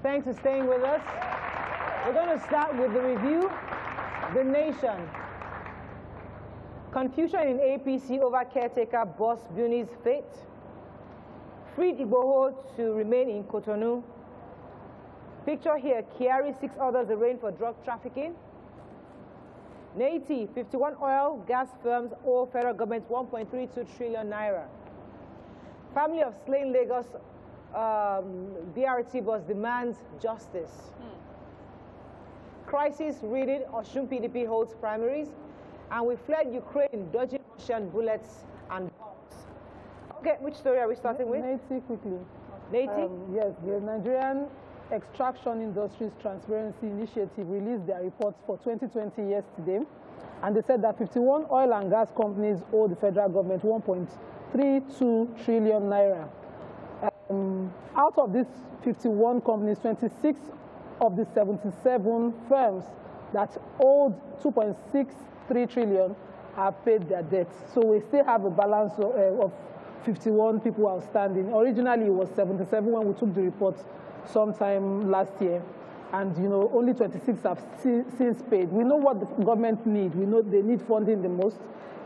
Thanks for staying with us. We're going to start with the review. The Nation. Confusion in APC over caretaker boss Buni's fate. Freed Igboho to remain in Cotonou. Picture here, Kiari, 6 others arraigned for drug trafficking. Naiti, 51 oil, gas firms owe federal government 1.32 trillion naira. Family of slain Lagos BRT bus demands justice. Crisis reading, Osun PDP holds primaries. And we fled Ukraine, dodging Russian bullets and bombs. Okay, which story are we starting with? Naiti quickly. Naiti? Yes, the Nigerian Extraction Industries Transparency Initiative released their reports for 2020 yesterday, and they said that 51 oil and gas companies owe the federal government 1.32 trillion naira. Out of these 51 companies, 26 of the 77 firms that owed 2.63 trillion have paid their debts. So we still have a balance of 51 people outstanding. Originally, it was 77 when we took the report sometime last year. And, only 26 have since paid. We know what the government needs. We know they need funding the most.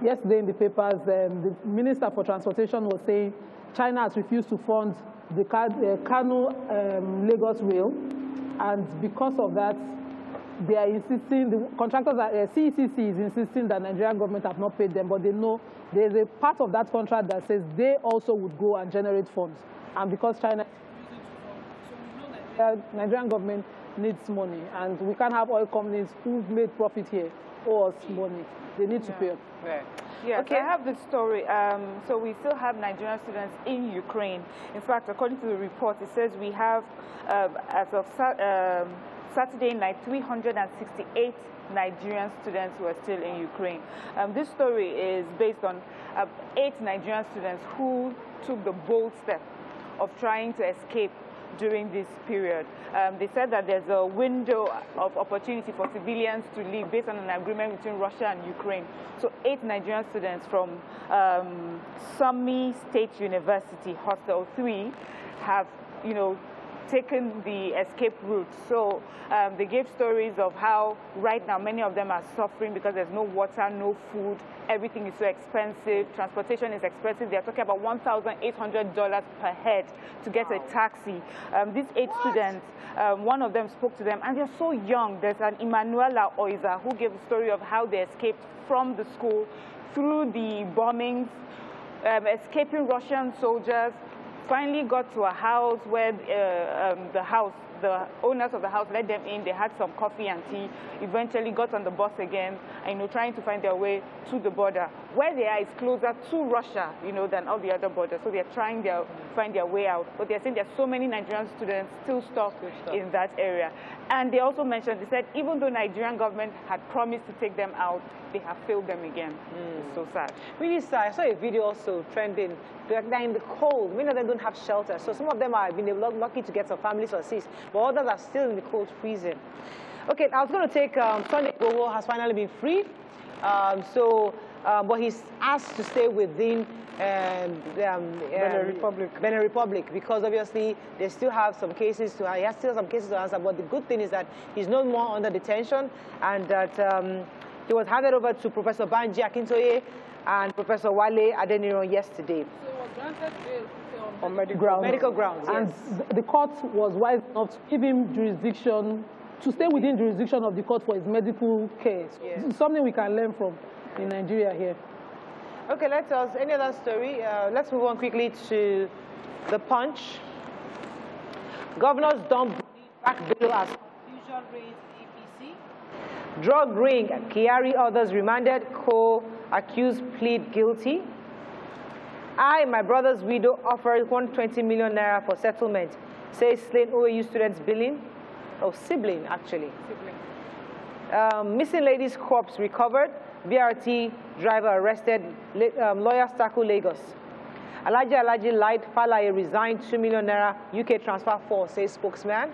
Yesterday in the papers, the Minister for Transportation was saying China has refused to fund the Kano-Lagos rail. And because of that, they are insisting, the contractors, CECC is insisting that Nigerian government have not paid them, but they know there's a part of that contract that says they also would go and generate funds. And because China is refusing to fund, so we know Nigerian government needs money, and we can't have oil companies who've made profit here owe us money. They need to pay up. Right. Yes, okay. I have this story. So we still have Nigerian students in Ukraine. In fact, according to the report, it says we have, as of Saturday night, 368 Nigerian students who are still in Ukraine. This story is based on 8 Nigerian students who took the bold step of trying to escape during this period. They said that there's a window of opportunity for civilians to leave based on an agreement between Russia and Ukraine. So 8 Nigerian students from Sumi State University, Hostel 3, have, taken the escape route. So they gave stories of how right now many of them are suffering because there's no water, no food, everything is so expensive, transportation is expensive. They're talking about $1,800 per head to get a taxi. These 8 students, one of them spoke to them, and they're so young. There's an Emanuela Oiza who gave a story of how they escaped from the school through the bombings, escaping Russian soldiers, finally got to a house where the owners of the house let them in. They had some coffee and tea, eventually got on the bus again, and trying to find their way to the border. Where they are is closer to Russia, than all the other borders. So they're trying to find their way out. But they're saying there's so many Nigerian students still stuck in that area. And they also mentioned, they said, even though Nigerian government had promised to take them out, they have failed them again. It's so sad. Really sad. I saw a video also trending. They're in the cold. Many of them don't have shelter. So some of them have been lucky to get some families to assist, but others are still in the cold, freezing. Okay, I was going to take Sunday Igboho has finally been freed. But he's asked to stay within Benin Republic because obviously they still have some cases to he has still some cases to answer. But the good thing is that he's no more under detention, and that he was handed over to Professor Banji Akintoye and Professor Wale Adeniran yesterday. So he was granted bail on medical grounds. And yes. The court was wise enough to give him jurisdiction, to stay within jurisdiction of the court for his medical care. So it's something we can learn from in Nigeria here. Okay, any other story? Let's move on quickly to the Punch. Governors don't back bill as confusion reigns APC. Drug ring, Kiari others remanded, co-accused plead guilty. I, my brother's widow, offered 120 million naira for settlement, says slain OAU students billing. Oh, sibling, actually. Missing lady's corpse recovered. BRT driver arrested. Lawyers tackle Lagos. Alaji lied. Falaye resigned. 2 million naira UK transfer for, says spokesman.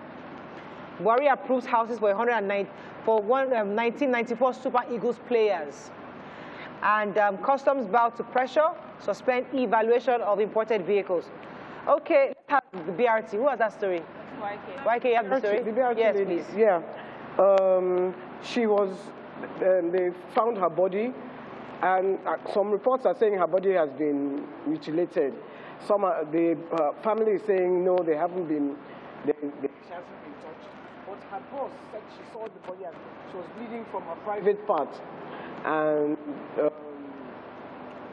Buhari approves houses for 1994 Super Eagles players. And customs bow to pressure. Suspend evaluation of imported vehicles. Okay, let's have the BRT. Who has that story? YK, you have the story? The BRT yes, lady, please. yeah. She was, they found her body, and some reports are saying her body has been mutilated. Some the family is saying no, they haven't been, she hasn't been touched. But her boss said she saw the body and she was bleeding from her private part. And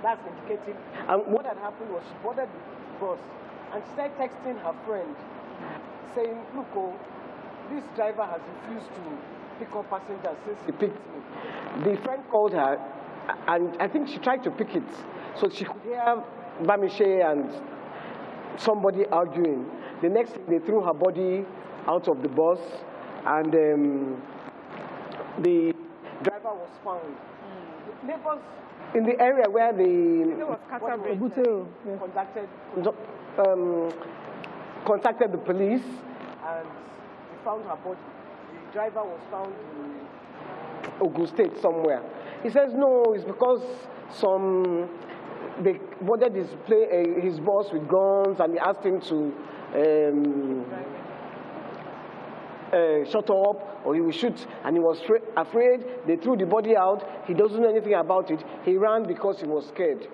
that's indicating. And what had happened was she boarded the bus and she started texting her friend saying, look, oh, this driver has refused to pick up passengers since he picked me. The friend called her and I think she tried to pick it. So she could hear Bamishe and somebody arguing. The next thing, they threw her body out of the bus, and the driver was found. The neighbors in the area where contacted the police, and they found her body. The driver was found in Ogun State somewhere. He says no, it's because they wanted his boss with guns, and he asked him to shut up or he will shoot, and he was afraid. They threw the body out. He doesn't know anything about it. He ran because he was scared.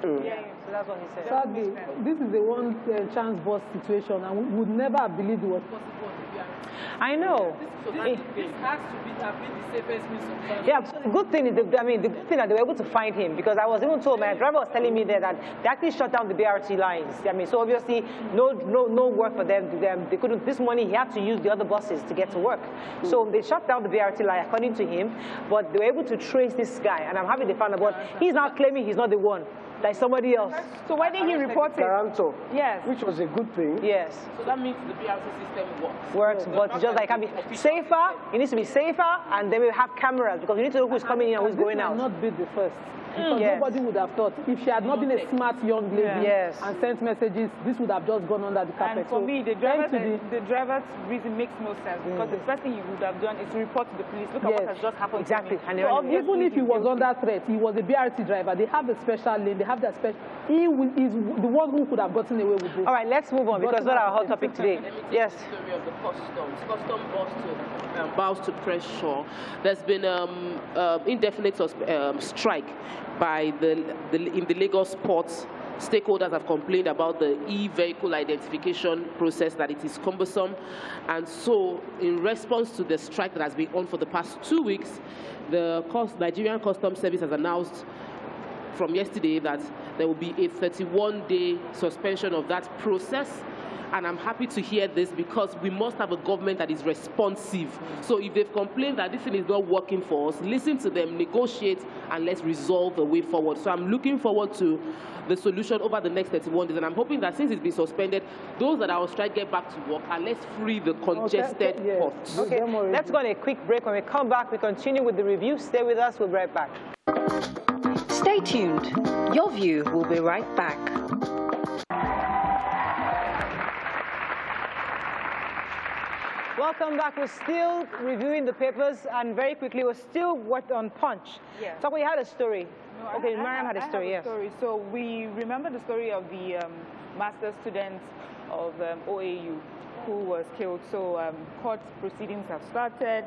Yeah, so that's what he said. Sadly, this is the one chance bus situation, and we would never have believed it was possible. I know. So this has to have been the safest means of transport. Yeah, so the good thing is, the good thing that they were able to find him, because I was even told, my driver was telling me that they actually shut down the BRT lines. So obviously, no work for them. They couldn't. This morning, he had to use the other buses to get to work. So they shut down the BRT line, according to him, but they were able to trace this guy, and I'm happy they found out. But he's now claiming he's not the one. Like somebody else. So why didn't he report it? Garanto, yes. Which was a good thing. Yes. So that means the BRT system works. Works, but just like it can be safer. It needs to be safer, and then we have cameras because we need to know who's coming in and who's going out. This might not be the first. Because nobody would have thought, if she had not been a smart young lady and sent messages, this would have just gone under the carpet. And for me, the driver's reason makes no sense, because the first thing he would have done is to report to the police. Look at what has just happened. Exactly. To me. So even if he was under threat, he was a BRT driver. They have a special lane. They have that special. He is the one who could have gotten away with this. All right, let's move on because that's our hot topic today. Yes. The story of the custom bows to pressure. There's been indefinite strike by in the Lagos ports. Stakeholders have complained about the e-vehicle identification process, that it is cumbersome. And so, in response to the strike that has been on for the past 2 weeks, the Nigerian Customs Service has announced from yesterday that there will be a 31-day suspension of that process. And I'm happy to hear this, because we must have a government that is responsive. So if they've complained that this thing is not working for us, listen to them, negotiate, and let's resolve the way forward. So I'm looking forward to the solution over the next 31 days. And I'm hoping that since it's been suspended, those that are on strike get back to work, and let's free the congested ports. Okay, let's go on a quick break. When we come back, we continue with the review. Stay with us. We'll be right back. Stay tuned. Your View will be right back. Welcome back. We're still reviewing the papers, and very quickly, we're still worked on Punch. Yes. So we had a story. No, okay, Mariam had a story, yes. So we remember the story of the master student of OAU who was killed. So court proceedings have started,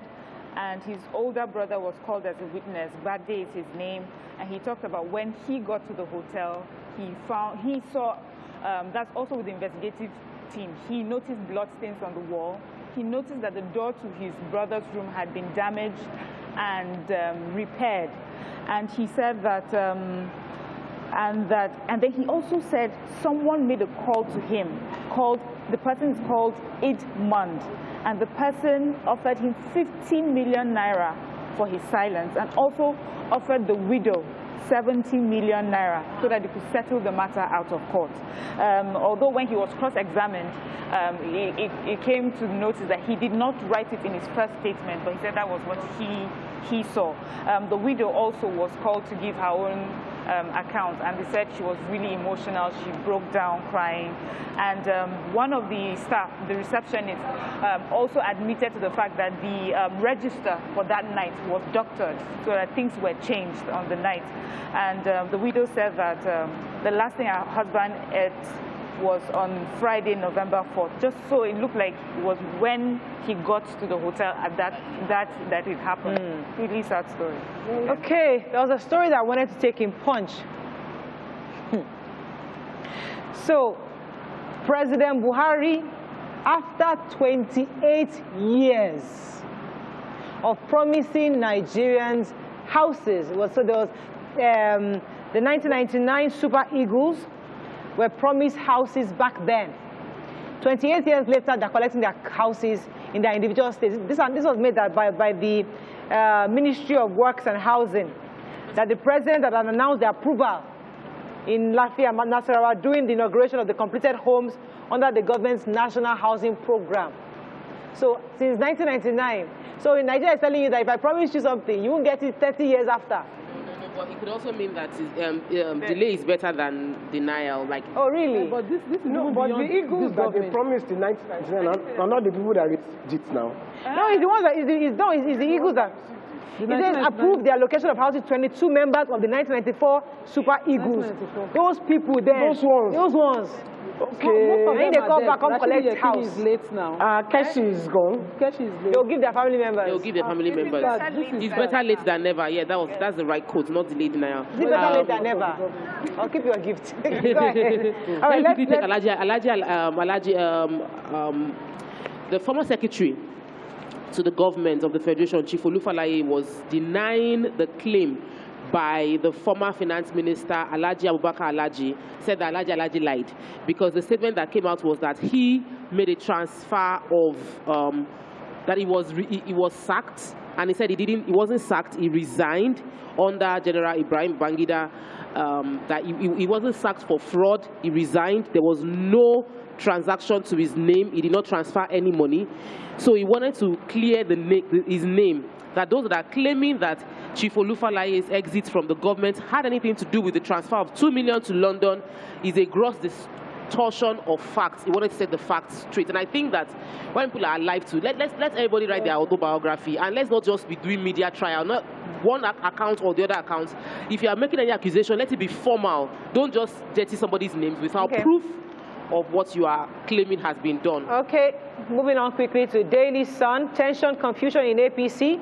and his older brother was called as a witness. Bade is his name, and he talked about when he got to the hotel, he saw, that's also with the investigative team, he noticed bloodstains on the wall. He noticed that the door to his brother's room had been damaged and repaired, and he said that, and then he also said someone made a call to him. The person is called Idmund, and the person offered him 15 million naira for his silence, and also offered the widow 70 million naira so that they could settle the matter out of court. Although when he was cross-examined, he came to notice that he did not write it in his first statement, but he said that was what he saw. The widow also was called to give her own account, and they said she was really emotional. She broke down crying, and one of the staff, the receptionist, also admitted to the fact that the register for that night was doctored, so that things were changed on the night. And the widow said that the last thing her husband ate was on Friday, November 4th, just so it looked like it was when he got to the hotel at that it happened. Really sad story. Okay, there was a story that I wanted to take in Punch. So, President Buhari, after 28 years of promising Nigerians houses, so there was the 1999 Super Eagles were promised houses back then. 28 years later, they're collecting their houses in their individual states. This was made by the Ministry of Works and Housing, that the president had announced the approval in Lafia, Nasarawa, during the inauguration of the completed homes under the government's National Housing Program. So since 1999, so in Nigeria is telling you that if I promise you something, you won't get it 30 years after. But it could also mean that delay is better than denial. Like, oh, really? But this is no, but the Eagles that they promised in 1999 are not the people that reached it now. No, it's the ones that it's the Eagles that. It says approved the allocation of houses 22 members of the 1994 Super Eagles. Those people there. Those ones. Okay. I think they come back and collect house. Is late now. Keshi is gone. Keshi is late. They'll give their family members. They'll give their family members. It's better late than never. Yeah, that's the right quote, not delayed denial. Is it better late than never? I'll keep your gift. Go ahead. All right, let's take the former secretary to the government of the Federation, Chief Olufalaye, was denying the claim by the former finance minister, Alhaji Abubakar Alhaji, said that Alhaji lied, because the statement that came out was that he made a transfer of, that he was sacked, and he said he wasn't sacked, he resigned under General Ibrahim Babangida, that he wasn't sacked for fraud, he resigned, there was no transaction to his name, he did not transfer any money. So he wanted to clear his name, that those that are claiming that Chief Olufalaye's exit from the government had anything to do with the transfer of 2 million to London is a gross distortion of facts. He wanted to set the facts straight. And I think that when people are alive to, let everybody write their autobiography, and let's not just be doing media trial, not one account or the other account. If you are making any accusation, let it be formal. Don't just dirty somebody's names without proof of what you are claiming has been done. Okay, moving on quickly to Daily Sun. Tension, confusion in APC.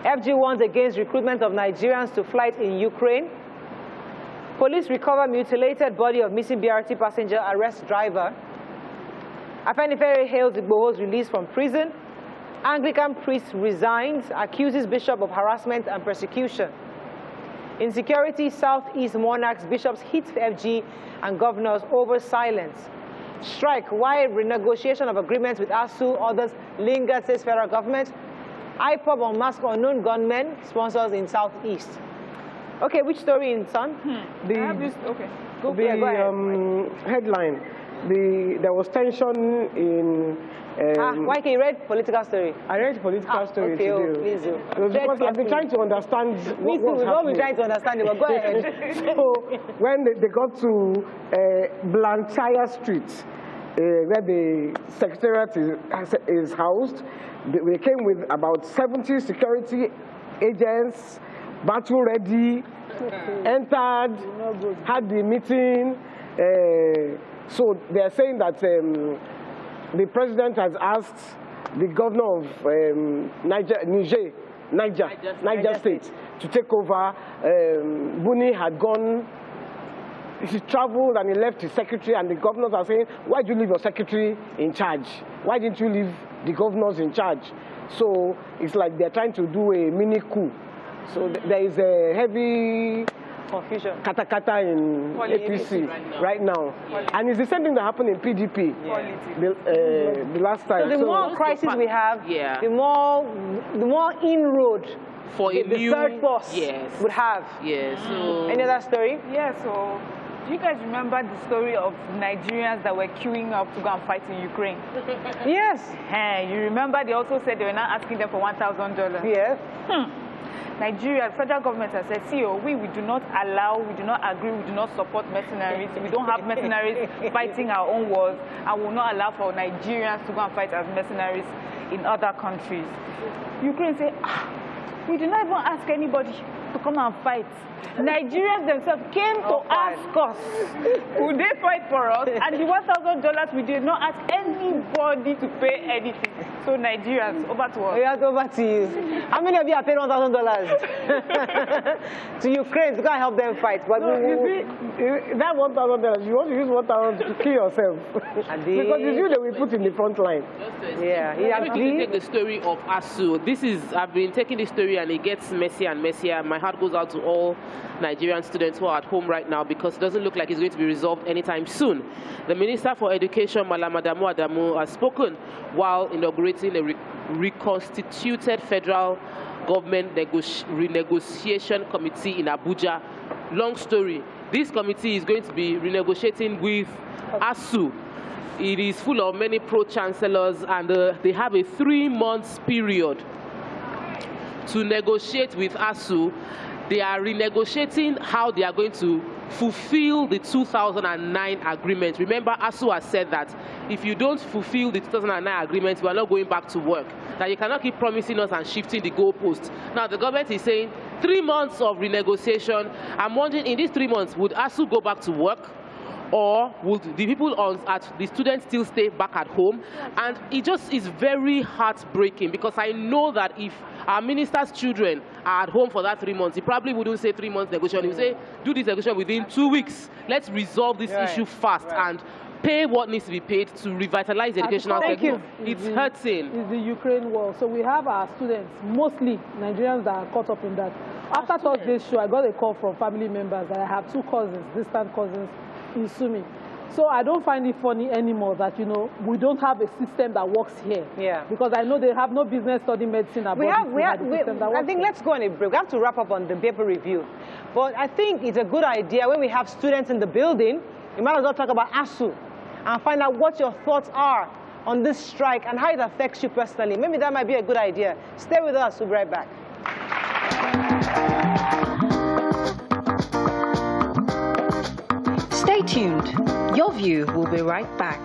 FG warns against recruitment of Nigerians to flight in Ukraine. Police recover mutilated body of missing BRT passenger, arrest driver. Afenifere hails Igboho's release from prison. Anglican priest resigns, accuses bishop of harassment and persecution. Insecurity, Southeast monarchs, bishops hit FG and governors over silence. Strike, why renegotiation of agreements with ASU, others linger, says federal government. IPOB on mask unknown gunmen, sponsors in Southeast. Okay, which story in Sun? Headline, there was tension in... why can you read political story? I read political story okay, today. Please do. Because I've been trying to understand what was happening. We've all been trying to understand it, but go ahead. So when they got to Blantyre Street, where the secretariat is housed, we came with about 70 security agents, battle ready, entered, had the meeting. So they are saying that the president has asked the governor of Niger State to take over. Buni had gone, he traveled and he left his secretary, and the governors are saying, why did you leave your secretary in charge? Why didn't you leave the governors in charge? So it's like they're trying to do a mini coup. So there is a heavy confusion, kata in APC right now. And it's the same thing that happened in PDP the last time. So the more crisis we have, the more inroad for the third force would have. So any other story? So do you guys remember the story of Nigerians that were queuing up to go and fight in Ukraine? Yes. You remember they also said they were not asking them for $1,000? Yes. Nigeria, the federal government has said, see, we do not allow, we do not agree, we do not support mercenaries. We don't have mercenaries fighting our own wars, and will not allow for Nigerians to go and fight as mercenaries in other countries. Ukraine say, we do not even ask anybody. to come and fight. Nigerians themselves came to ask us, would they fight for us? And the $1,000, we did not ask anybody to pay anything. So Nigerians, over to us. Yes, over to you. How many of you have paid $1,000 to Ukraine to go and help them fight? But no, you see, that $1,000, you want to use $1,000 to kill yourself. Because it's you that we put in the front line. Yeah. Let me take the story of ASU. I've been taking this story and it gets messier and messier. My heart goes out to all Nigerian students who are at home right now because it doesn't look like it's going to be resolved anytime soon. The Minister for Education, Malam Adamu, has spoken while inaugurating a reconstituted federal government renegotiation committee in Abuja. Long story. This committee is going to be renegotiating with ASU. It is full of many pro-chancellors and they have a 3-month period to negotiate with ASU. They are renegotiating how they are going to fulfill the 2009 agreement. Remember, ASU has said that if you don't fulfill the 2009 agreement, we are not going back to work. That you cannot keep promising us and shifting the goalposts. Now, the government is saying 3 months of renegotiation. I'm wondering, in these 3 months, would ASU go back to work? Or would the people the students still stay back at home? And it just is very heartbreaking because I know that if our minister's children are at home for that 3 months, he probably wouldn't say 3 months negotiation. He would say, do this negotiation within 2 weeks. Let's resolve this issue fast and pay what needs to be paid to revitalize the educational sector. It's hurting. It's the Ukraine war. So we have our students, mostly Nigerians, that are caught up in that. After Thursday's show, I got a call from family members that I have 2 cousins, distant cousins, in Sumi. So I don't find it funny anymore that, we don't have a system that works here. Yeah. Because I know they have no business studying medicine abroad. I think let's go on a break. We have to wrap up on the paper review. But I think it's a good idea when we have students in the building, you might as well talk about ASU and find out what your thoughts are on this strike and how it affects you personally. Maybe that might be a good idea. Stay with us. We'll be right back. Stay tuned. Your View will be right back.